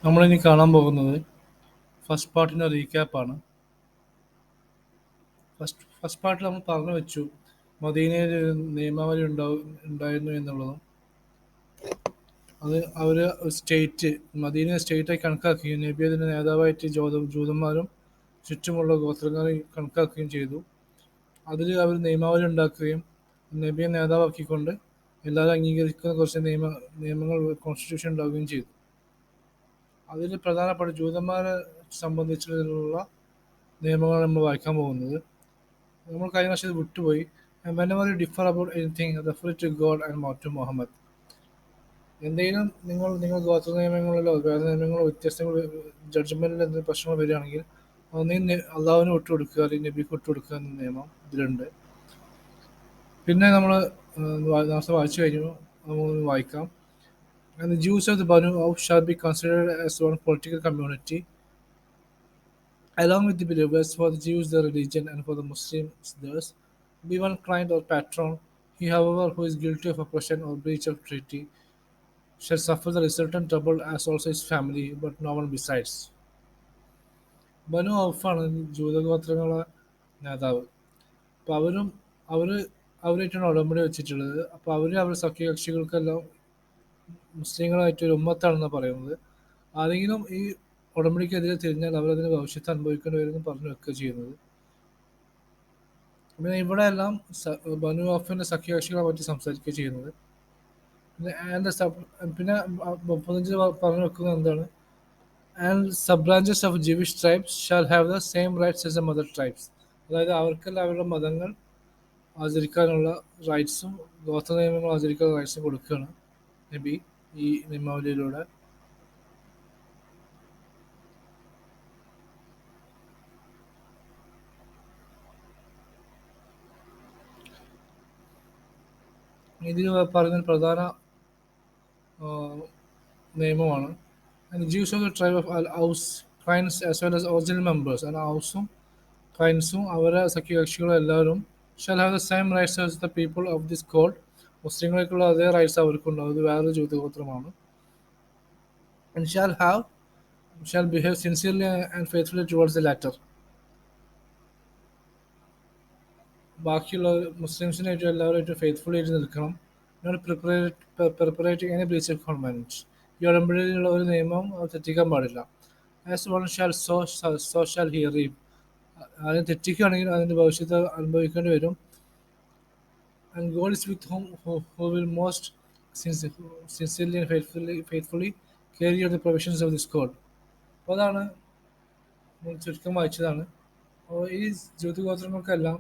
നമ്മളിനി കാണാൻ പോകുന്നത് ഫസ്റ്റ് പാർട്ടിൻ്റെ റീക്യാപ്പാണ്. ഫസ്റ്റ് പാർട്ടിൽ നമ്മൾ പറഞ്ഞു വെച്ചു മദീനയിൽ ഒരു നിയമാവലി ഉണ്ടായിരുന്നു എന്നുള്ളതും അത് അവർ സ്റ്റേറ്റ് മദീന സ്റ്റേറ്റായി കണക്കാക്കുകയും നബി അതിൻ്റെ നേതാവായിട്ട് ജൂതന്മാരും ചുറ്റുമുള്ള ഗോത്രങ്ങളെ കണക്കാക്കുകയും ചെയ്തു. അതിൽ അവർ നിയമാവലി ഉണ്ടാക്കുകയും നബിയെ നേതാവാക്കിക്കൊണ്ട് എല്ലാവരും അംഗീകരിക്കുന്ന കുറച്ച് നിയമങ്ങൾ കോൺസ്റ്റിറ്റ്യൂഷൻ ഉണ്ടാവുകയും ചെയ്തു. അതിൽ പ്രധാനപ്പെട്ട ജൂതന്മാരെ സംബന്ധിച്ചുള്ള നിയമങ്ങൾ നമ്മൾ വായിക്കാൻ പോകുന്നത്. നമ്മൾ കഴിഞ്ഞ വർഷം ഇത് വിട്ടുപോയി. whenever you differ about anything, refer to God and to Muhammad. എന്തെങ്കിലും നിങ്ങൾ ഗോത്ര നിയമങ്ങളിലോ വേദ നിയമങ്ങളോ വ്യത്യസ്തങ്ങൾ ജഡ്ജ്മെന്റിൽ എന്തെങ്കിലും പ്രശ്നങ്ങൾ വരികയാണെങ്കിൽ ഒന്നീ അള്ളാഹുവിന് വിട്ടുകൊടുക്കുക അല്ലെങ്കിൽ നബിക്ക് വിട്ടുകൊടുക്കുക എന്ന നിയമം ഇതിലുണ്ട്. പിന്നെ നമ്മൾ നേരത്തെ വായിച്ചു കഴിഞ്ഞു, നമുക്ക് വായിക്കാം. And the Jews of the Banu Auf shall be considered as one political community along with the believers. For the Jews their religion and for the Muslims theirs. Be one client or patron. He, however, who is guilty of oppression or breach of treaty shall suffer the resultant trouble as also his family, but no one besides. ബനു ഔഫാണ് ജൂതഗോത്രങ്ങളെ നേതാവ്. അപ്പോൾ അവരായിട്ടാണ് ഉടമ്പടി വെച്ചിട്ടുള്ളത്. അപ്പോൾ അവരുടെ സഖ്യകക്ഷികൾക്കെല്ലാം മുസ്ലിങ്ങളായിട്ട് ഒരു ഉമ്മത്താണെന്നാണ് പറയുന്നത്. ആരെങ്കിലും ഈ ഉടമ്പടിക്കെതിരെ തിരിഞ്ഞാൽ അവരതിന് ഭവിഷ്യത്ത് അനുഭവിക്കേണ്ടി വരുമെന്ന് പറഞ്ഞു വെക്കുക ചെയ്യുന്നത്. പിന്നെ ഇവിടെ എല്ലാം ബനു ഔഫിന്റെ സഖ്യകക്ഷികളെ പറ്റി സംസാരിക്കുക ചെയ്യുന്നത്. പിന്നെ 35 പറഞ്ഞു വെക്കുന്നത് എന്താണ്? And sub-branches of Jewish tribes shall have the same rights as the mother tribes. അതായത് അവർക്കെല്ലാം അവരുടെ മതങ്ങൾ ആചരിക്കാനുള്ള റൈറ്റ്സും ഗോത്ര നിയമങ്ങൾ ആചരിക്കാനുള്ള റൈറ്റ്സും കൊടുക്കുകയാണ് നബി ഈ നിയമാവലിയിലൂടെ. ഇതിൽ പറയുന്ന പ്രധാന നിയമമാണ്. And the Jews of the tribe of Al-Aus, Qais as well as original members, and Auസും ഖൈൻസും അവരെ സഖ്യകക്ഷികളും എല്ലാവരും shall have the same rights as the people of this code. മുസ്ലിങ്ങൾക്കുള്ള അതേ റൈറ്റ്സ് അവർക്കുണ്ടാവും. അത് വേറൊരു ജൂതഗോത്രമാണ്. And shall behave sincerely and faithfully towards the latter. ബാക്കിയുള്ള മുസ്ലിംസിനായിട്ടും എല്ലാവരുമായിട്ടും faithfully ആയിട്ട് നിൽക്കണം. പ്രിപ്പറേറ്റിംഗ് any breach of convent. ഈ ഉടമ്പടിയിലുള്ള ഒരു നിയമം തെറ്റിക്കാൻ പാടില്ല. As one shall so shall he reap. അതിനെ തെറ്റിക്കുകയാണെങ്കിൽ അതിൻ്റെ ഭവിഷ്യത്ത് അനുഭവിക്കേണ്ടി വരും. And God is with whom who will most sincerely and faithfully carry out the provisions of this code. അപ്പോൾ അതാണ് ചുരുക്കം വായിച്ചതാണ്. അപ്പോൾ ഈ ജ്യോതിഗോത്രങ്ങൾക്കെല്ലാം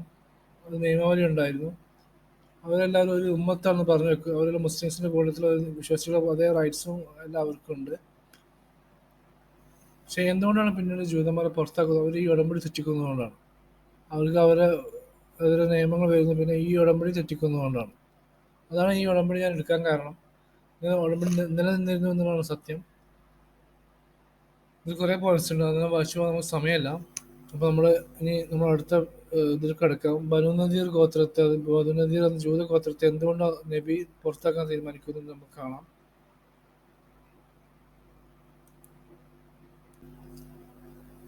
ഒരു നിയമാവലി ഉണ്ടായിരുന്നു. അവരെല്ലാവരും ഒരു ഉമ്മത്താണെന്ന് പറഞ്ഞു വെക്കുക. അവരെല്ലാം മുസ്ലിംസിന്റെ കൂട്ടത്തിൽ വിശ്വസിച്ചുള്ള അതേ റൈറ്റ്സും എല്ലാം അവർക്കുണ്ട്. പക്ഷെ എന്തുകൊണ്ടാണ് പിന്നീട് ജൂതന്മാരെ പുറത്താക്കുന്നത്? അവർ ഈ ഉടമ്പടി തെറ്റിക്കുന്നതുകൊണ്ടാണ്. അവർക്ക് അവരെ നിയമങ്ങൾ വരുന്നത് പിന്നെ ഈ ഉടമ്പടി തെറ്റിക്കുന്നതുകൊണ്ടാണ്. അതാണ് ഈ ഉടമ്പടി ഞാൻ എടുക്കാൻ കാരണം. ഉടമ്പടി നിലനിന്നിരുന്നു എന്നുള്ളതാണ് സത്യം. ഇത് കുറേ പോയിന്റ്സ് ഉണ്ട്, അതിനെ വായിച്ചു പോകാൻ നമുക്ക് സമയമല്ല. അപ്പോൾ നമ്മൾ അടുത്ത ഇതിൽ കിടക്കാം. ബനു നദീർ ഗോത്രത്തെ, ബനു നദീർ എന്ന ജൂത ഗോത്രത്തെ എന്തുകൊണ്ടാണ് നബി പുറത്താക്കാൻ തീരുമാനിക്കുന്നത് നമുക്ക് കാണാം.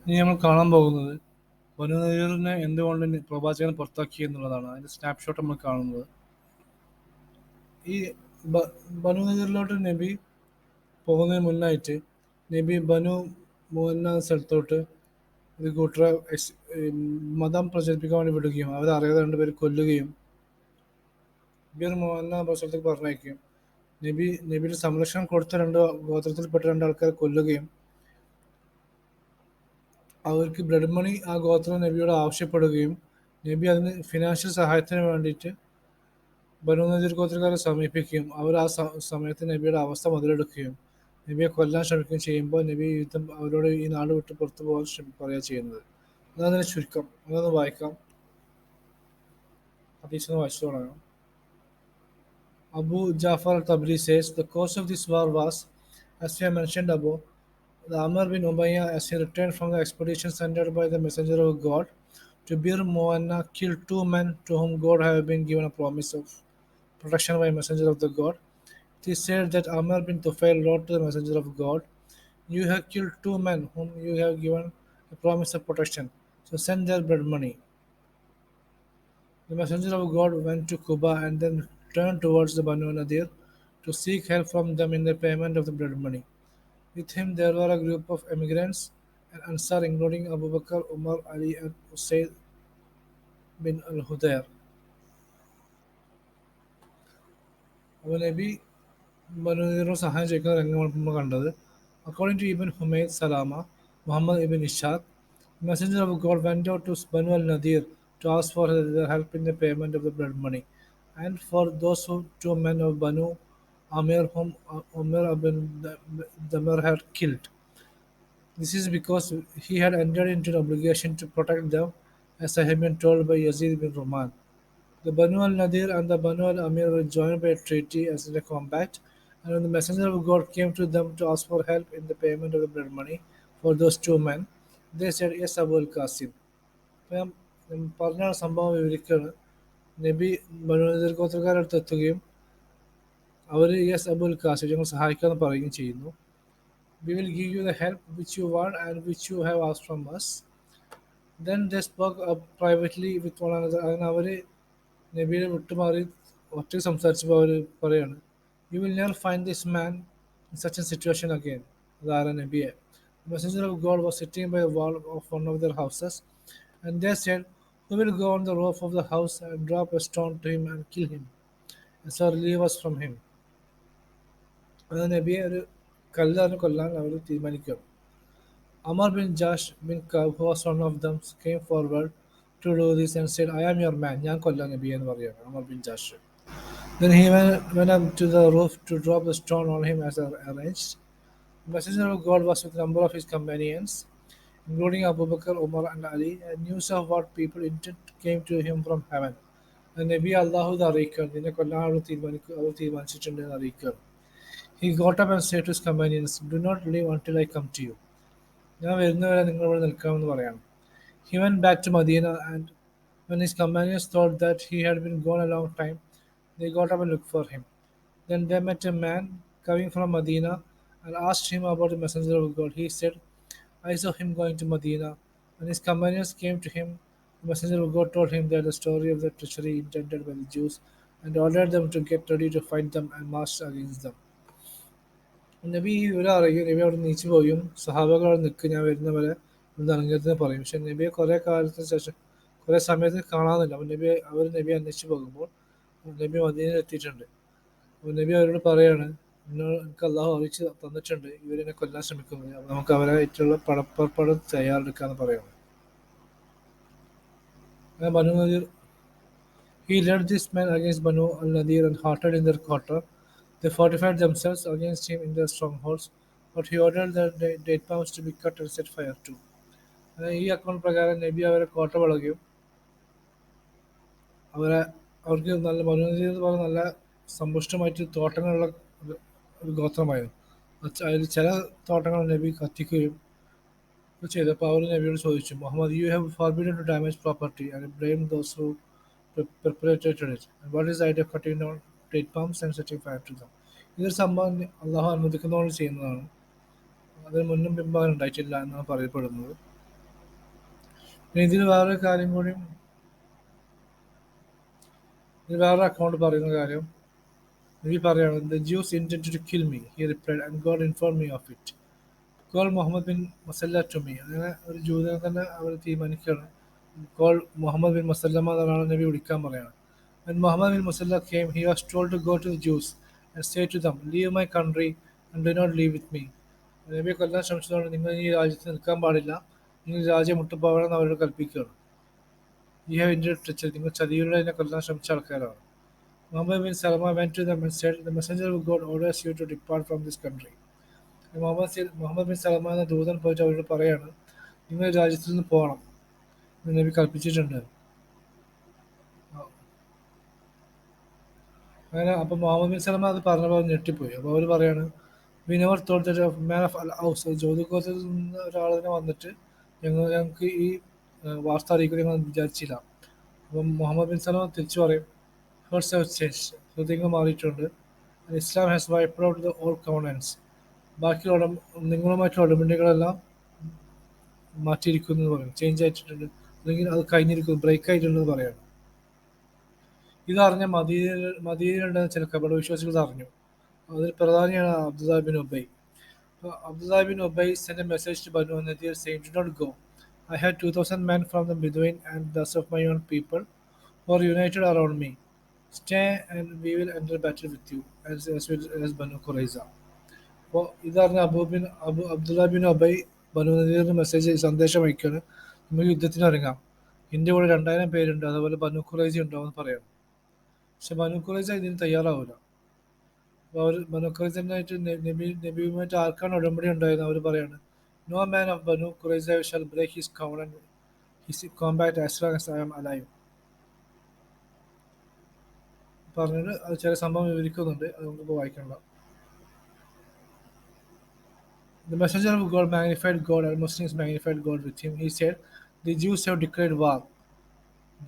ഇനി നമ്മൾ കാണാൻ പോകുന്നത് ബനു നദീറിനെ എന്തുകൊണ്ട് പ്രവാചകനെ പുറത്താക്കി എന്നുള്ളതാണ്. അതിന്റെ സ്നാപ്ഷോട്ട് നമ്മൾ കാണുന്നത്. ഈ ബനു നദീറിലോട്ട് നബി പോകുന്നതിന് മുന്നായിട്ട് നബി ബനു മുഹന്ന സ്ഥലത്തോട്ട് ഒരു കൂട്ടരെ മതം പ്രചരിപ്പിക്കാൻ വേണ്ടി വിടുകയും അവരറിയാതെ രണ്ടുപേര് കൊല്ലുകയും ബിർ മുഹന്ന സ്ഥലത്തേക്ക് പറഞ്ഞയക്കുകയും നബിയുടെ സംരക്ഷണം കൊടുത്ത ഗോത്രത്തിൽപ്പെട്ട രണ്ടാൾക്കാരെ കൊല്ലുകയും അവർക്ക് ബ്ലഡ് മണി ആ ഗോത്രം നബിയോട് ആവശ്യപ്പെടുകയും നബി അതിന് ഫിനാൻഷ്യൽ സഹായത്തിന് വേണ്ടിയിട്ട് ബനു നദീർ ഗോത്രക്കാരെ സമീപിക്കുകയും അവർ ആ സമയത്ത് നബിയുടെ അവസ്ഥ മുതലെടുക്കുകയും നബിയെ കൊല്ലാൻ ശ്രമിക്കുകയും ചെയ്യുമ്പോൾ നബി അവരോട് ഈ നാട് വിട്ട് പുറത്തു പോകാൻ പറയുക ചെയ്യുന്നത്. അതാണ് ചുരുക്കം. അതൊന്ന് വായിക്കാം. ഹദീസ് വായിച്ചു തുടങ്ങാം. Abu Ja'far al-Tabari says the cause of this war was, as we have mentioned above, the Amr bin Umayyah, as he returned from the expedition sent by the messenger of God to Bir Mu'anna, killed 2 men to whom God had been given a promise of protection by a messenger of the God. It is said that Amr bin Tufail wrote to the messenger of God, You have killed two men whom you have given a promise of protection. So send their blood money. The messenger of God went to Kuba and then turned towards the Banu Nadir to seek help from them in the payment of the blood money. With him there were a group of emigrants and Ansar including Abu Bakr, Umar, Ali and Usayd bin al-Hudayr. അപ്പോൾ നബി ബനുനീറിനോട് സഹായം ചോദിക്കുന്ന രംഗമാണ് നമ്മൾ കണ്ടത്. According to Ibn Humayd Salama, Muhammad ibn Ishaq, the messenger of God went out to Banu al-Nadir to ask for their help in the payment of the blood money, and for those two men of Banu Amir whom Umar ibn Damir had killed. This is because he had entered into an obligation to protect them, as I had been told by Yazid bin Roman. The Banu al-Nadir and the Banu al-Amir were joined by a treaty as in a compact, and when the messenger of God came to them to ask for help in the payment of the blood money for those two men, they said, Yes, Abu al-Qasim. അപ്പം ഞാൻ പറഞ്ഞ സംഭവം വിവരിക്കുകയാണ്. നബി ബനു നദീർ ഗോത്രക്കാരുടെ അടുത്ത് എത്തുകയും അവർ yes Abul Qasem ഞങ്ങൾ സഹായിക്കാമെന്ന് പറയുകയും ചെയ്യുന്നു. We will give you the help which you want and which you have asked from us. Then they spoke up privately with one another. അങ്ങനെ അവർ നബിയെ വിട്ടുമാറി ഒറ്റയ്ക്ക് സംസാരിച്ചപ്പോൾ അവർ പറയാണ്, you will never find this man in such a situation again. അതാര നബിയെ. The messenger of God was sitting by the wall of one of their houses, and they said, who will go on the roof of the house and drop a stone to him and kill him, and so relieve us from him. അത് നബിയെ ഒരു കല്ലെറിഞ്ഞ് കൊല്ലാൻ അവർ തീരുമാനിക്കുകയാണ്. Amr bin Jash bin Kab, who was one of them, came forward to do this and said, I am your man. ഞാൻ കൊല്ലാൻ നബിയെ എന്ന് പറയുകയാണ് Amr bin Jash. Then he went up to the roof to drop the stone on him as arranged. The messenger of God was with a number of his companions, including Abu Bakr, Umar, and Ali, and news of what people intended came to him from heaven. The Nabi Allahu the അറിയിക്കുകയാണ്, നിന്നെ കൊല്ലാൻ അവർ തീരുമാനിച്ചിട്ടുണ്ട് എന്ന് അറിയിക്കുകയാണ്. He got up and said to his companions, do not leave until I come to you. ഞാൻ വരുന്നവരെ നിങ്ങൾ ഇവിടെ നിൽക്കാമെന്ന് പറയാണ്. He went back to Medina, and when his companions thought that he had been gone a long time, they got up and looked for him. Then they met a man coming from Medina and asked him about the messenger of God. He said, I saw him going to Medina. When his companions came to him, the messenger of God told him that the story of the treachery intended by the Jews and ordered them to get ready to fight them and march against them. നബി ഈ വിവരം അറിയുകയും നബി അവിടെ നീച്ചു പോയും സഹാബകൾ അവിടെ നിൽക്കും ഞാൻ വരുന്നവരെ ഇറങ്ങിയതെന്ന് പറയും. പക്ഷെ നബിയെ കുറേ കാലത്തിന് ശേഷം കുറേ സമയത്ത് കാണാനില്ല. അപ്പോൾ നബി അന്വേഷിച്ച് പോകുമ്പോൾ നബി മദീനയിൽ എത്തിയിട്ടുണ്ട്. അപ്പോൾ നബി അവരോട് പറയാണ്, എനിക്ക് അള്ളാഹു അറിയിച്ച് തന്നിട്ടുണ്ട് ഇവരെന്നെ കൊല്ലാൻ ശ്രമിക്കുന്നത്. അപ്പോൾ നമുക്ക് അവരായിട്ടുള്ള പടപ്പുറപ്പാട് തയ്യാറെടുക്കാന്ന് പറയുന്നത്. ബനു Nadir He led these men against Banu al-Nadir and halted in their quarter. They fortified themselves against him in their strongholds, but he ordered their date palms to be cut and set fire to. ഈ account പ്രകാരം നബി അവരെ കോട്ട വളകുകയും അവർക്ക് നല്ല ബനു നദീർ പറഞ്ഞ നല്ല സമ്പുഷ്ടമായിട്ട് തോട്ടങ്ങളുള്ള ഒരു ഗോത്രമായിരുന്നു. അതിൽ ചില തോട്ടങ്ങൾ നബി കത്തിക്കുകയും ചെയ്തപ്പോൾ അവർ നബിയോട് ചോദിച്ചു, Muhammad, you have forbidden to damage property and blame those who perpetrated it. And what is the idea of cutting down date palms and setting fire to them? ഇതൊരു സംഭവം അള്ളാഹു അനുവദിക്കുന്നതോട് ചെയ്യുന്നതാണ്. അതിന് മുന്നും പിമ്പാൻ ഉണ്ടായിട്ടില്ല എന്നാണ് പറയപ്പെടുന്നത്. ഇതിൽ വേറൊരു കാര്യം കൂടി, ഇതിൽ വേറൊരു അക്കൗണ്ട് പറയുന്ന കാര്യം നബി പറയാണ്, the Jews intended to kill me, he replied, and God informed me of it. Call Muhammad bin Masalla to me. അങ്ങനെ ഒരു ജൂതനെ തന്നെ അവർ തീരുമാനിക്കുകയാണ്. Call Muhammad bin Masallama എന്നാണ് നബി വിളിക്കാൻ പറയാണ്. When Muhammad bin Masalla came, he was told to go to the Jews and say to them, leave my country and do not leave with me. നബിയെ കൊല്ലാൻ ശ്രമിച്ചതുകൊണ്ട് നിങ്ങൾ ഈ രാജ്യത്ത് നിൽക്കാൻ പാടില്ല, നിങ്ങൾ രാജ്യം മുട്ടുപോകണമെന്ന് അവരോട് കൽപ്പിക്കുകയാണ്. You have indeed treachery. നിങ്ങൾ ചതിയിലൂടെ എന്നെ കൊല്ലാൻ ശ്രമിച്ച ആൾക്കാരാണ്. Muhammad bin Salama went to them and said, the messenger of God orders you to depart from this country. Muhammad bin Salama എന്ന ദൂതൻ പോയിട്ട് അവരോട് പറയാണ്, നിങ്ങൾ രാജ്യത്തിൽ നിന്ന് പോകണം, നബി കൽപ്പിച്ചിട്ടുണ്ട്. അങ്ങനെ അപ്പം മുഹമ്മദ് ബിൻ സലമ അത് പറഞ്ഞപ്പോൾ ഞെട്ടിപ്പോയി. അപ്പോൾ അവർ പറയാണ്, we never thought that man of al Aws, ജ്യോതികോത്തിൽ നിന്ന് ഒരാൾ തന്നെ വന്നിട്ട് ഞങ്ങൾക്ക് ഈ വാർത്ത അറിയിക്കുക ഞങ്ങൾ വിചാരിച്ചില്ല. അപ്പം മുഹമ്മദ് ബിൻ സലമ തിരിച്ചു പറയും, ഹേർട്സ് ഹാവ് ചേഞ്ച്, ഹൃദയങ്ങൾ മാറിയിട്ടുണ്ട്. Islam has wiped out the all covenants. ബാക്കിയുള്ള നിങ്ങളുമായിട്ടുള്ള ഉടമ്പടികളെല്ലാം മാറ്റിയിരിക്കുന്നു എന്ന് പറയും, ചേഞ്ച് ആയിട്ടുണ്ട്, അല്ലെങ്കിൽ അത് കഴിഞ്ഞിരിക്കുന്നു, ബ്രേക്ക് ആയിട്ടുണ്ടെന്ന് പറയാണ്. ഇതറിഞ്ഞ മദീനയിലുണ്ടായിരുന്ന ചില കപടവിശ്വാസികൾ അറിഞ്ഞു. അതിൽ പ്രധാനിയാണ് Abdullah bin Ubay. Abdullah bin Ubay sent a message to Banu Nadir saying, "Do not go. I had 2,000 men from the Bedouin and thus of my own people who are united around me. Stay and we will enter battle with you, as well as Banu Qurayza." അപ്പോൾ ഇതറിഞ്ഞ Abdullah bin ഉബൈ ബനു നദീറിന് സന്ദേശം അയക്കുകയാണ്, നമുക്ക് യുദ്ധത്തിന് ഇറങ്ങാം, എൻ്റെ കൂടെ 2000 പേരുണ്ട്, അതുപോലെ ബനു ഖുറൈസ ഉണ്ടാവുമെന്ന് പറയണം. പക്ഷെ ബനു ഖുറൈസ ഇതിന് തയ്യാറാവില്ല. അപ്പോൾ അവർ ബനു ഖുറൈസനായിട്ട് നബിയുമായിട്ട് ആർക്കാണ് ഉടമ്പടി ഉണ്ടായിരുന്നത് അവർ പറയാണ്, "no man of Banu Qurayza shall break his covenant his compact as long as I am alive" പറഞ്ഞിട്ട് അത് ചില സംഭവം വിവരിക്കുന്നുണ്ട്, അത് നമുക്കിപ്പോൾ വായിക്കണ്ട. The messenger of God magnified God and Muslims magnified God with him. He said, "The Jews have declared war."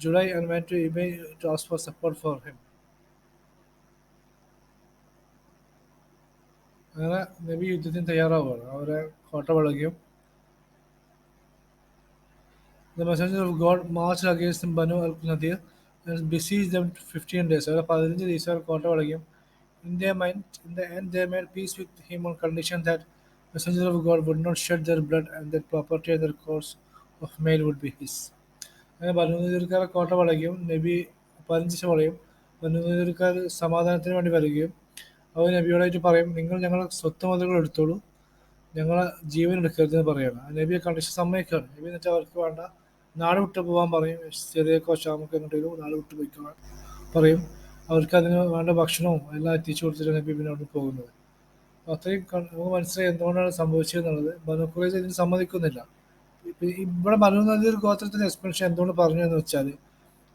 July and went to eBay to ask for support for him. അങ്ങനെ നബി യുദ്ധത്തിന് തയ്യാറാവുകയാണ്. അവരെ കോട്ട വളയുകയും The messenger of God marched against Banu al-Nadir and besieged them 15 days. അവരെ 15 ദിവസം കോട്ട വളയുകയും in the end they made peace with him on condition that messenger of God would not shed their blood and their property and their course of mail would be his. അങ്ങനെ ബനു നദീർക്കാരെ കോട്ട വളയുകയും നബി 15 ദിവസം വളയും. ബനു നദീർക്കാർ സമാധാനത്തിന് വേണ്ടി വരികയും അവർ നബിയോടായിട്ട് പറയും, "നിങ്ങൾ ഞങ്ങളുടെ സ്വത്ത് മുതലുകൾ എടുത്തോളൂ, ഞങ്ങളെ ജീവൻ എടുക്കരുതെന്ന് പറയുകയാണ്." നബിയെ കണ്ടീഷൻ സമ്മതിക്കുകയാണ്. നബി എന്നിട്ട് അവർക്ക് വേണ്ട നാട് വിട്ട് പോകാൻ പറയും. സിറിയക്കോ ഷാമൊക്കെ എങ്ങോട്ടേലും നാട് വിട്ട് പോയിക്കാൻ പറയും. അവർക്ക് അതിന് വേണ്ട ഭക്ഷണവും എല്ലാം എത്തിച്ചു കൊടുത്തിട്ട് നബി പിന്നെ അവിടെ പോകുന്നത്. അത്രയും നമുക്ക് മനസ്സിലായി എന്തുകൊണ്ടാണ് സംഭവിച്ചതെന്നുള്ളത്. ബനു ഖുറൈസ ഇതിന് സമ്മതിക്കുന്നില്ല. ഇവിടെ ബനു നദീർ ഗോത്രത്തിന്റെ എക്സ്പെൻഷൻ എന്തുകൊണ്ട് പറഞ്ഞു എന്ന് വെച്ചാൽ,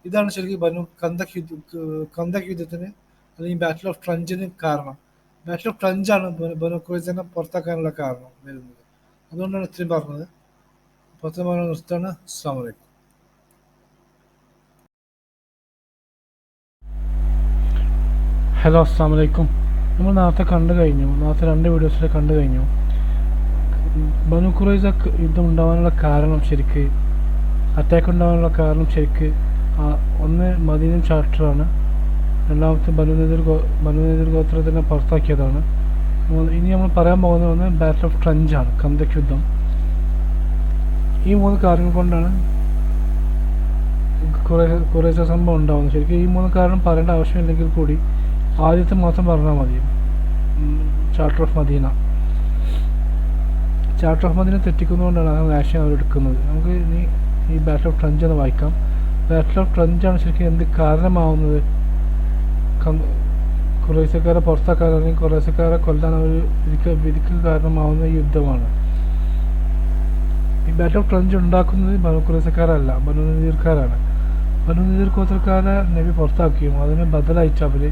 ഇതാണ് ശരിക്കും കന്തക് യുദ്ധത്തിന് അല്ലെങ്കിൽ ബാറ്റിൽ ഓഫ് ട്രഞ്ചിന് കാരണം. ബാറ്റിൽ ഓഫ് ട്രഞ്ചാണ് ബനു ഖുറൈസനെ പുറത്താക്കാനുള്ള കാരണം വരുന്നത്. അതുകൊണ്ടാണ് ഇത്രയും പറഞ്ഞത്. 10 നിർത്താണ്. അസ്സലാമു അലൈക്കും. ഹലോ, അസ്സാം വലൈക്കും. നമ്മൾ നേരത്തെ കണ്ടു കഴിഞ്ഞു, നേരത്തെ 2 വീഡിയോസിൽ കണ്ടു കഴിഞ്ഞു. ബനു ഖുറൈസ യുദ്ധം ഉണ്ടാകാനുള്ള കാരണം ശരിക്ക്, അറ്റാക്ക് ഉണ്ടാകാനുള്ള കാരണം ശരിക്ക് ഒന്ന് മദീന ചാർട്ടറാണ്, രണ്ടാമത്തെ ബനു നദീർ ഗോത്രത്തിനെ പുറത്താക്കിയതാണ്. ഇനി നമ്മൾ പറയാൻ പോകുന്നത് ഒന്ന് ബാറ്റിൽ ഓഫ് ട്രഞ്ചാണ്, കന്തക് യുദ്ധം. ഈ 3 കാര്യങ്ങൾ കൊണ്ടാണ് ഖുറൈസ സംഭവം ഉണ്ടാകുന്നത്. ശരിക്കും ഈ 3 കാരണം പറയേണ്ട ആവശ്യമില്ലെങ്കിൽ കൂടി ആദ്യത്തെ മാത്രം പറഞ്ഞാൽ മതി. ചാർട്ടർ ഓഫ് മദീന തെറ്റിക്കുന്നതുകൊണ്ടാണ് ആ ആക്ഷൻ അവരെടുക്കുന്നത്. നമുക്ക് ഇനി ഈ ബാറ്റിൽ ഓഫ് ട്രഞ്ച് എന്ന് വായിക്കാം. ബാറ്റിൽ ഓഫ് ട്രഞ്ചാണ് ശരിക്കും എന്ത് കാരണമാവുന്നത്, ഖുറൈസക്കാരെ പുറത്താക്കാൻ അല്ലെങ്കിൽ ഖുറൈസക്കാരെ കൊല്ലാൻ അവർ വിധിക്ക് കാരണമാവുന്ന ഈ യുദ്ധമാണ്. ഈ ബാറ്റിൽ ഓഫ് ട്രഞ്ച് ഉണ്ടാക്കുന്നത് ബനു ഖുറൈസക്കാരല്ല, ബനു നദീർക്കാരാണ്. ബനു നദീർ ഗോത്രക്കാരെ നബി പുറത്താക്കുകയും അതിന് ബദലായിട്ട് അവർ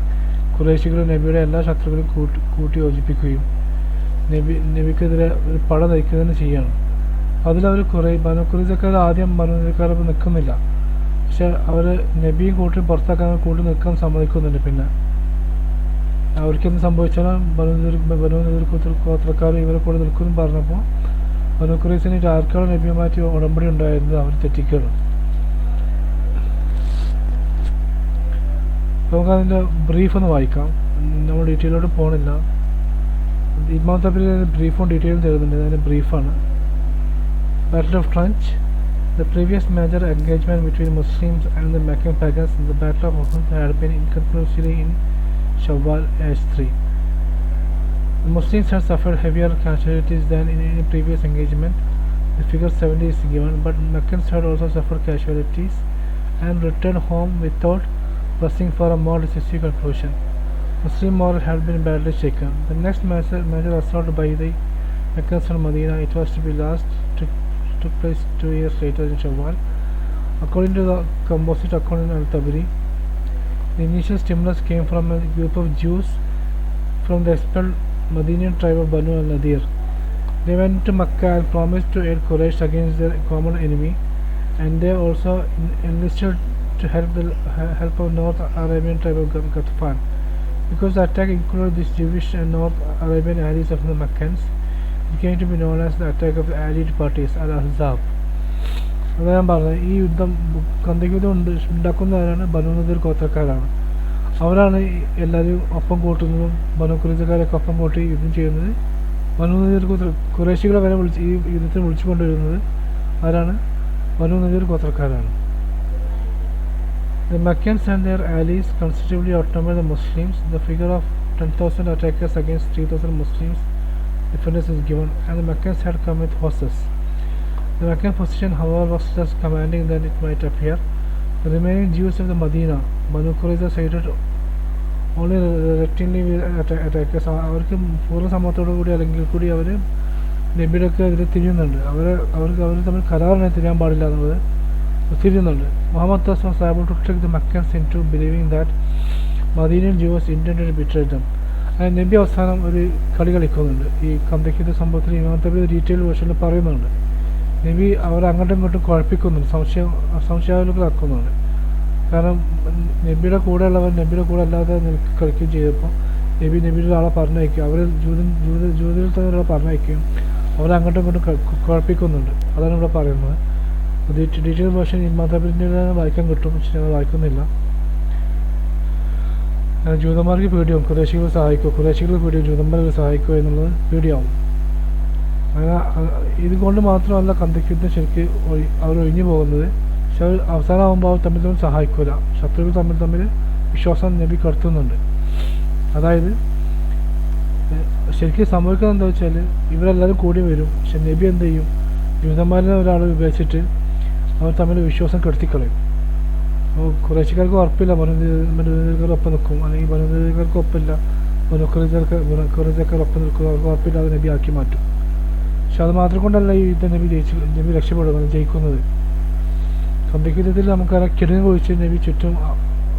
ഖുറൈശികൾ നബിയുടെ എല്ലാ ശത്രുക്കളും കൂട്ടി യോജിപ്പിക്കുകയും നബിക്കെതിരെ ഒരു പട നയിക്കുക തന്നെ ചെയ്യണം. അതിലവർ ബനു ഖുറൈസക്കാർ ആദ്യം ബനു നദീർക്കാരൊപ്പം നിൽക്കുന്നില്ല. പക്ഷെ അവർ നബിയും കൂട്ടി പുറത്താക്കാൻ കൂട്ടി നിൽക്കാൻ സമ്മതിക്കുന്നുണ്ട്. പിന്നെ അവർക്കെന്ത് സംഭവിച്ചാലും ബനു നദീർ ഗോത്രക്കാർ ഇവരെ കൂടെ നിൽക്കുമെന്ന് പറഞ്ഞപ്പോൾ ബനു ഖുറൈസിന് ആർക്കാണ് നബിയുമായിട്ട് ഉടമ്പടി ഉണ്ടായിരുന്നത് അവർ തെറ്റിക്കണം. നമുക്കതിൻ്റെ ബ്രീഫ് ഒന്ന് വായിക്കാം. നമ്മൾ ഡീറ്റെയിലോട്ട് പോകണില്ല. ഇമാം തബരി ബ്രീഫും ഡീറ്റെയിലും തരുന്നുണ്ട്. അതിൻ്റെ ബ്രീഫാണ്. Battle of trench. The previous major engagement between Muslims and the Meccan pagans, the Battle of Uhud, had been inconclusively in Shawwal age 3. The Muslims had suffered heavier casualties than in any previous engagement. The figure 70 is given, but Meccans had also suffered casualties and returned home without pressing for a more decisive conclusion. Muslim morale had been badly shaken. The next major assault by the Meccans on Medina, it was to be last, took place 2 years later in Shawwal. According to the composite account in Al-Tabari, the initial stimulus came from a group of Jews from the expelled Madinian tribe of Banu al-Nadir. They went to Makkah and promised to aid Quraysh against their common enemy, and they also enlisted to help of North Arabian tribe of Ghatafan. Because the attack included these Jewish and North Arabian allies of the Meccans, it came to be known as the attack of the allied parties, Al-Ahzab. അതാ ഞാൻ പറഞ്ഞത്, ഈ യുദ്ധം കന്ദക് യുദ്ധം ഉണ്ടാക്കുന്നവരാണ് ബനു നദീർ ഗോത്രക്കാരാണ്. അവരാണ് എല്ലാവരും ഒപ്പം കൂട്ടുന്നതും ബനു ഖുറൈസക്കാരൊക്കെ ഒപ്പം കൂട്ടി യുദ്ധം ചെയ്യുന്നത്. ബനു നദീർ ഖുറൈശികളെ വരെ ഈ യുദ്ധത്തിന് വിളിച്ചു കൊണ്ടുവരുന്നത് ആരാണ്? ബനു Nadir ഗോത്രക്കാരാണ്. The Meccans and their allies considerably outnumbered the Muslims. The figure of 10,000 attackers against 3,000 Muslims defenders is given, and the Meccans had come with horses. The Meccan position, however, was less commanding than it might appear. The remaining Jews of the Medina, Banu Qurayza, sided only reluctantly with attackers. അവർക്ക് പൂർണ്ണ സമ്മതത്തോടു കൂടി അല്ലെങ്കിൽ കൂടി അവർ നബിയുടെയൊക്കെ അതിൽ തിരിയുന്നുണ്ട്. അവർ തമ്മിൽ കരാറിനെ തിരിയാൻ പാടില്ല എന്നുള്ളത് തിരിയുന്നുണ്ട്. Muhammad thus was able to trick the Meccans into believing that Madinian Jews intended to betray them. And നബി അവസാനം ഒരു കളി കളിക്കുന്നുണ്ട്. ഈ കന്ദക്കിൻ്റെ സംഭവത്തിൽ ഇമാമത്തെ ഡീറ്റെയിൽ വേർഷനിൽ പറയുന്നുണ്ട്. നബി അവർ അങ്ങോട്ടും ഇങ്ങോട്ടും കുഴപ്പിക്കുന്നുണ്ട്, സംശയാവലുകളാക്കുന്നുണ്ട്. കാരണം നബിയുടെ കൂടെ ഉള്ളവർ നബിയുടെ കൂടെ അല്ലാതെ കളിക്കുകയും ചെയ്തപ്പോൾ നബിയുടെ ആളെ പറഞ്ഞയക്കും, അവർ ജൂതയിൽ തന്നെ ഒരാളെ പറഞ്ഞയക്കുകയും അവരെ അങ്ങോട്ടും ഇങ്ങോട്ടും കുഴപ്പിക്കുന്നുണ്ട്. അതാണ് ഇവിടെ പറയുന്നത്. ഡീറ്റെയിൽ വേർഷൻ ഇമാമത്തെ വായിക്കാൻ കിട്ടും, പക്ഷെ ഞങ്ങൾ വായിക്കുന്നില്ല. ജൂതന്മാർക്ക് പേടിയാവും ഖുറൈശികളെ സഹായിക്കുക, ഖുറൈശികളെ പേടിയും ജൂതന്മാരെ സഹായിക്കുക എന്നുള്ളത് പേടിയാവും. അങ്ങനെ ഇതുകൊണ്ട് മാത്രമല്ല കന്ദക് യുദ്ധം ശരിക്ക് അവർ ഒഴിഞ്ഞു പോകുന്നത്. പക്ഷെ അവർ അവസാനമാകുമ്പോൾ അവർ തമ്മിൽ സഹായിക്കില്ല. ശത്രുക്കൾ തമ്മിൽ വിശ്വാസം നബി കടത്തുന്നുണ്ട്. അതായത് ശരിക്കും സംഭവിക്കുന്നത് എന്താ വെച്ചാൽ ഇവരെല്ലാവരും കൂടി വരും, പക്ഷെ നബി എന്ത് ചെയ്യും? ജൂതന്മാരിനെ ഒരാൾ വിഭജിച്ചിട്ട് അവർ തമ്മിൽ വിശ്വാസം കെടുത്തിക്കളയും. അപ്പോൾ ഖുറൈശിക്കാർക്ക് ഉറപ്പില്ല ബനുദീർക്കാരൊപ്പം നിൽക്കും, അല്ലെങ്കിൽ ബനുദീർക്കാർക്ക് ഒപ്പമില്ല ഖുറൈശിക്കാർ ഒപ്പം നിൽക്കും, അവർക്ക് ഉറപ്പില്ലാതെ നബി ആക്കി മാറ്റും. പക്ഷെ അത് മാത്രം കൊണ്ടല്ല ഈ യുദ്ധം നബി രക്ഷപ്പെടുന്നത്, ജയിക്കുന്നത്. കന്ദക് യുദ്ധത്തിൽ നമുക്കറിയാം കിടങ്ങ് കുഴിച്ച് നബി ചുറ്റും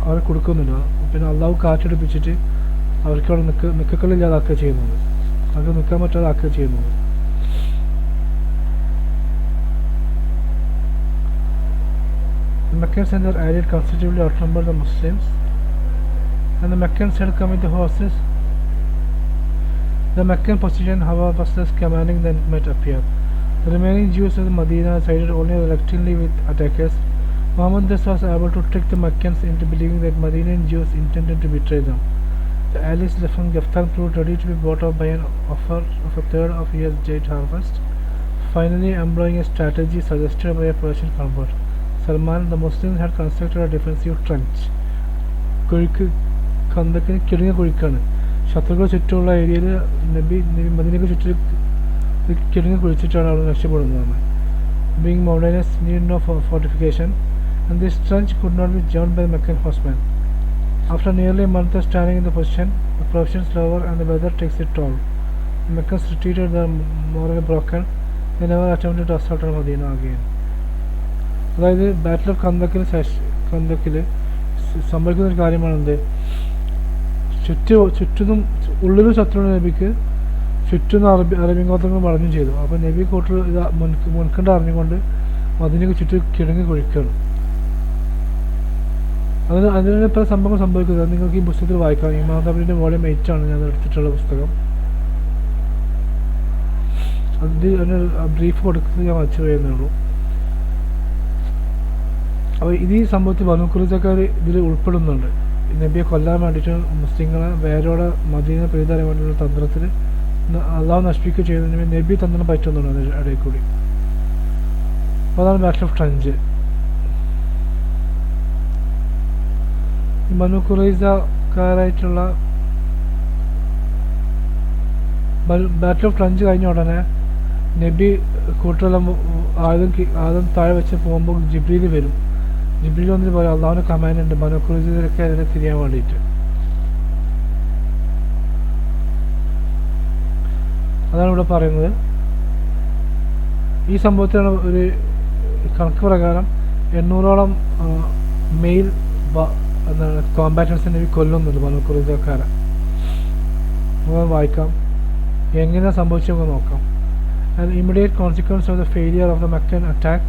അവരെ കൊടുക്കുന്നുണ്ട്. പിന്നെ അള്ളാഹു കാറ്റെടുപ്പിച്ചിട്ട് അവർക്ക് അവിടെ നിൽക്കക്കളില്ലാതാക്കുക ചെയ്യുന്നത്, അവർക്ക് നിൽക്കാൻ പറ്റാതെ ആക്കുക ചെയ്യുന്നത്. The Meccans and their allies considerably outnumbered the Muslims, and the Meccans had come with the horses. The Meccan position, however, was less commanding than it might appear. The remaining Jews of the Medina sided only reluctantly with attackers. Muhammad thus was able to trick the Meccans into believing that Medinian Jews intended to betray them. The allies left from Ghaftan proved ready to be bought off by an offer of a third of a year's date harvest, finally employing a strategy suggested by a Persian convert, Salman. The Muslims had constructed a defensive trench. കന്ദക്കിന് കിടങ്ങ കുഴിക്കാണ്. ശത്രുക്കൾ ചുറ്റുമുള്ള ഏരിയയിൽ നബി മദീനയ്ക്ക് ചുറ്റും കിടങ്ങ് കുഴിച്ചിട്ടാണ് അവിടെ രക്ഷപ്പെടുന്നതാണ്. Being mountainous, needed no fortification, and this trench could not be jumped by the Meccan horsemen. After nearly a month of standing in the position, the provisions lower and the weather takes its toll. The Meccans retreated, their morale broken. They never attempted to assault on Medina again. അതായത് battle of കന്ദക്കിൽ സംഭവിക്കുന്ന ഒരു കാര്യമാണെന്ത്, ചുറ്റും ഉള്ളിലും ശത്രുവിന് നബിക്ക് ചുറ്റും അറബി ഗോത്രങ്ങൾ വളഞ്ഞും ചെയ്തു. അപ്പോൾ നബി കൂട്ടർ ഇത് മുൻകണ്ട അറിഞ്ഞുകൊണ്ട് മദീനയ്ക്ക് ചുറ്റും കിടങ്ങി കുഴിക്കുകയാണ്. അതിനാണ് പല സംഭവങ്ങൾ സംഭവിക്കുന്നത്. അത് നിങ്ങൾക്ക് ഈ പുസ്തകത്തിൽ വായിക്കാം. ഇമാം തബരിൻ്റെ വോളിയം 8 ആണ് ഞാൻ എടുത്തിട്ടുള്ള പുസ്തകം. അതിന് ബ്രീഫ് കൊടുക്കുന്നത് ഞാൻ വായിച്ചു വരുന്നുള്ളൂ. അപ്പോൾ ഇത് ഈ സംഭവത്തിൽ ബനു ഖുറൈസക്കാർ ഇതിൽ ഉൾപ്പെടുന്നുണ്ട്. നബിയെ കൊല്ലാൻ വേണ്ടിയിട്ട് മുസ്ലിങ്ങളെ വേരോടെ മദീന പെയ്തറിയാൻ വേണ്ടിയുള്ള തന്ത്രത്തിൽ അള്ളാഹു നശിപ്പിക്കുക ചെയ്യുന്നതിന് നബി തന്ത്രം പറ്റുന്നുണ്ട് അതിൻ്റെ ഇടയിൽ കൂടി. അപ്പോൾ അതാണ് ബാറ്റിൽ ഓഫ് ട്രഞ്ച്. ബനു ഖുറൈസക്കാരായിട്ടുള്ള ബാറ്റിൽ ഓഫ് ട്രഞ്ച് കഴിഞ്ഞ ഉടനെ നബി കൂട്ടുള്ള ആദ്യം താഴെ വെച്ച് പോകുമ്പോൾ ജിബ്രീൽ വരും. ജിബ്രീൽ വന്നിട്ട് പറയും അള്ളാഹുവിൻ്റെ കമാൻഡ് ഉണ്ട് ബനു ഖുറൈസയിലൊക്കെ അതിനെ തിരിയാൻ വേണ്ടിയിട്ട്. അതാണ് ഇവിടെ പറയുന്നത്. ഈ സംഭവത്തിലാണ് ഒരു കണക്ക് പ്രകാരം 800ഓളം മെയിൽ എന്താണ് കോമ്പാറ്റൻസിനെ നബി കൊല്ലുന്നുണ്ട് ബനു ഖുറൈസക്കാരെ. നമുക്ക് വായിക്കാം എങ്ങനെയാണ് സംഭവിച്ചതെന്ന് നോക്കാം. An immediate consequence of the failure of the Meccan attack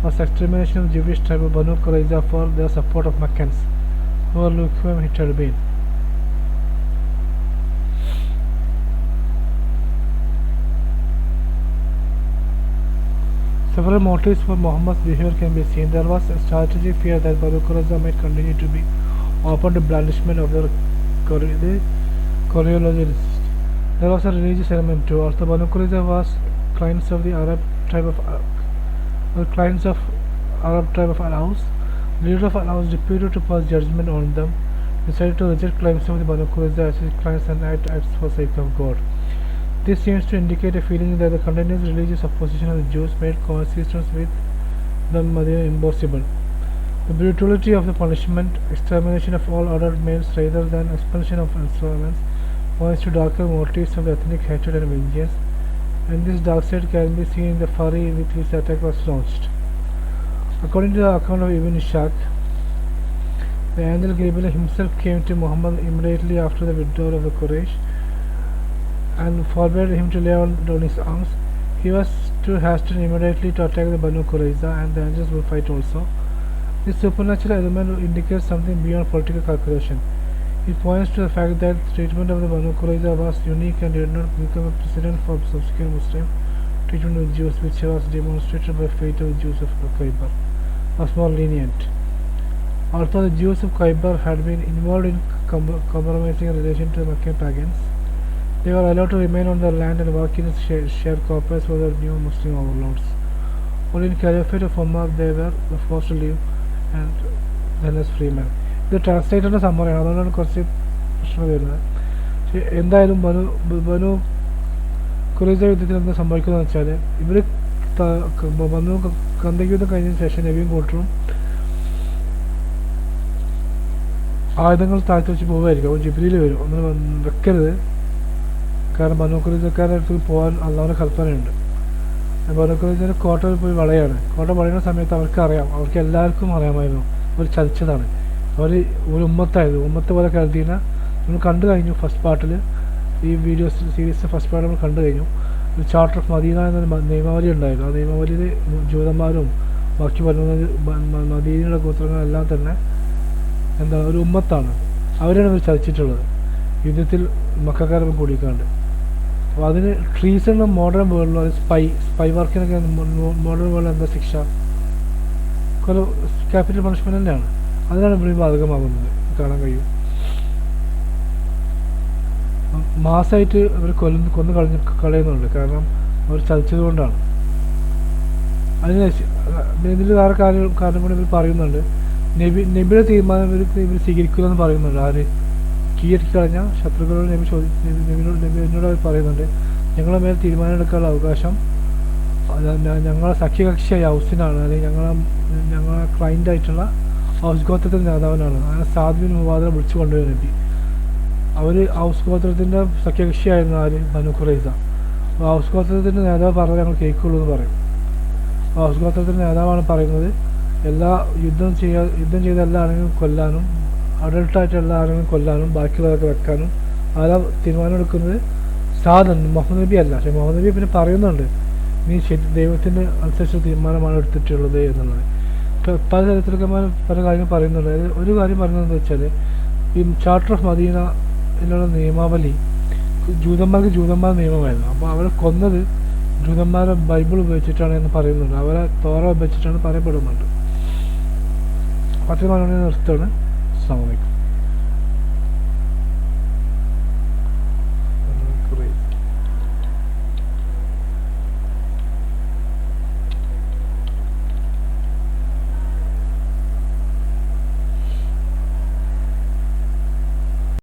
was extermination of Jewish tribe of Banu Qurayza for their support of Meccans, who were lukewarm it had been. Several motives for Muhammad's behavior can be seen. There was a strategic fear that Banu Qurayza might continue to be open to blandishment of their Coriolanist. There was a religious element too. Although Banu Qurayza was clients of the Arab tribe of Al-Aus, the leader of Al-Aus, deputed to pass judgment on them, decided to reject claims of the Banu Qurayza as his clients and acts for sake of God. This seems to indicate a feeling that the continuous religious opposition of the Jews made coexistence with the Medina impossible. The brutality of the punishment, extermination of all adult males rather than expulsion of instruments, points to darker motives of ethnic hatred and vengeance, and this dark side can be seen in the fury with which the attack was launched. According to the account of Ibn Ishaq, the angel Gabriel himself came to Muhammad immediately after the withdrawal of the Quraysh and forbade him to lay down his arms. He was too hasty immediately to attack the Banu Qurayza, and the angels will fight also. This supernatural element indicates something beyond political calculation. It points to the fact that the treatment of the Banu Qurayza was unique and did not become a precedent for subsequent Muslim treatment of Jews, which was demonstrated by the fate of the Jews of Khaybar, was more lenient. Although the Jews of Khaybar had been involved in compromising in relation to the Meccan pagans, they were allowed to remain on their land and work in shared corpus for their new Muslim overlords. Only in Caliphate of Umar they were forced to leave and then as free men. ഇത് ട്രാൻസ്ലേറ്ററിൻ്റെ സമ്മറിയാണ്, അതുകൊണ്ടാണ് കുറച്ച് പ്രശ്നം വരുന്നത്. പക്ഷേ എന്തായാലും ബനു ഖുറൈസ യുദ്ധത്തിൽ എന്താ സംഭവിക്കുന്നതെന്ന് വെച്ചാൽ ഇവർ ബനു ഖന്തക് യുദ്ധം കഴിഞ്ഞതിന് ശേഷം നബിയും കൂട്ടരും ആയുധങ്ങൾ താഴ്ത്തി വെച്ച് പോകുമായിരിക്കും. അപ്പോൾ ജിബ്രീൽ വരും, ഒന്നും വെക്കരുത്, കാരണം ബനു ഖുറൈസക്കാരുടെ അടുത്ത് പോകാൻ അള്ളാഹുവിൻ്റെ കൽപ്പനയുണ്ട്. ബനു ഖുറൈസയുടെ കോട്ട പോയി വളയാണ്. കോട്ട വളയുന്ന സമയത്ത് അവർക്ക് എല്ലാവർക്കും അറിയാമായിരുന്നു അവർ ചതിച്ചതാണ്. അവർ ഒരു ഉമ്മത്ത് പോലെ കരുതിയ നമ്മൾ കണ്ടു കഴിഞ്ഞു. ഫസ്റ്റ് പാർട്ടിൽ ഈ സീരീസ് ഫസ്റ്റ് പാർട്ട് നമ്മൾ കണ്ടു കഴിഞ്ഞു. ഒരു ചാർട്ടർ ഓഫ് മദീന എന്നൊരു നിയമാവലി ഉണ്ടായിരുന്നു. ആ നിയമാവലിയിൽ ജൂതന്മാരും ബാക്കി വരുന്നത് മദീനയുടെ ഗോത്രങ്ങളെല്ലാം തന്നെ എന്താണ് ഒരു ഉമ്മത്താണ്. അവരാണ് ഇവർ ചതിച്ചിട്ടുള്ളത് യുദ്ധത്തിൽ മക്കാരെ കൂടിക്കാണ്ട്. അപ്പോൾ അതിന് ട്രീസണും മോഡേൺ വേൾഡിലും അത് സ്പൈ വർക്കിനൊക്കെ മോഡേൺ വേൾഡിൽ എന്താ ശിക്ഷ? ക്യാപിറ്റൽ പണിഷ്മെൻറ്റ് തന്നെയാണ്. അതിനാണ് ഇവിടെ ബാധകമാകുന്നത്, കാണാൻ കഴിയും. മാസമായിട്ട് അവർ കൊന്നു കളയുന്നുണ്ട്, കാരണം അവർ ചതിച്ചത് കൊണ്ടാണ്. ഇതിൽ വേറെ കാരണം കൂടി ഇവർ പറയുന്നുണ്ട്. നബിയുടെ തീരുമാനം ഇവർ സ്വീകരിക്കില്ലെന്ന് പറയുന്നുണ്ട്. ആര് കീഴടക്കി കളഞ്ഞ ശത്രുക്കളോട് നബിയോട് അവർ പറയുന്നുണ്ട്, ഞങ്ങളുടെ മേൽ തീരുമാനം എടുക്കാനുള്ള അവകാശം ഞങ്ങളെ സഖ്യകക്ഷിയായ ഹൗസിനാണ്, അല്ലെങ്കിൽ ഞങ്ങളെ ക്ലൈൻ്റായിട്ടുള്ള ഹൗസ് ഗോത്രത്തിൻ്റെ നേതാവിനാണ്. അങ്ങനെ സാദ്ബിൻ മുബാദറെ വിളിച്ചു കൊണ്ടുവരും നബി. അവർ ഹൗസ് ഗോത്രത്തിൻ്റെ സഖ്യകക്ഷിയായിരുന്നു ആര്? ബനു ഖുറൈസ. അപ്പോൾ ഹൗസ് ഗോത്രത്തിൻ്റെ നേതാവ് പറഞ്ഞാൽ ഞങ്ങൾ കേൾക്കുള്ളൂ എന്ന് പറയും. അപ്പോൾ ഹൗസ് ഗോത്രത്തിൻ്റെ നേതാവാണ് പറയുന്നത്, യുദ്ധം ചെയ്ത എല്ലാ ആണെങ്കിലും കൊല്ലാനും, അഡൾട്ടായിട്ട് എല്ലാ ആണെങ്കിലും കൊല്ലാനും, ബാക്കിയുള്ളതൊക്കെ വെക്കാനും അതെല്ലാം തീരുമാനം എടുക്കുന്നത് സാദാണ്, മുഹമ്മദ് നബി അല്ല. പക്ഷേ മുഹമ്മദ് നബി പിന്നെ പറയുന്നുണ്ട്, നീ ദൈവത്തിന് അനുസരിച്ച് തീരുമാനമാണ് എടുത്തിട്ടുള്ളത് എന്നുള്ളത്. പല ചരിത്രക്കാർ പല കാര്യങ്ങൾ പറയുന്നുണ്ട്. ഒരു കാര്യം പറയുന്നതെന്ന് വെച്ചാൽ ഈ ചാർട്ടർ ഓഫ് മദീന എന്നുള്ള നിയമാവലി ജൂതന്മാർ നിയമമായിരുന്നു. അപ്പോൾ അവരെ കൊന്നത് ജൂതന്മാരെ ബൈബിൾ ഉപയോഗിച്ചിട്ടാണ് എന്ന് പറയുന്നുണ്ട്, അവരെ തോറ ഉപയോഗിച്ചിട്ടാണ് പറയപ്പെടുന്നുണ്ട്. 10 മണി നിർത്തുകയാണ്. അസ്സലാമു അലൈക്കും.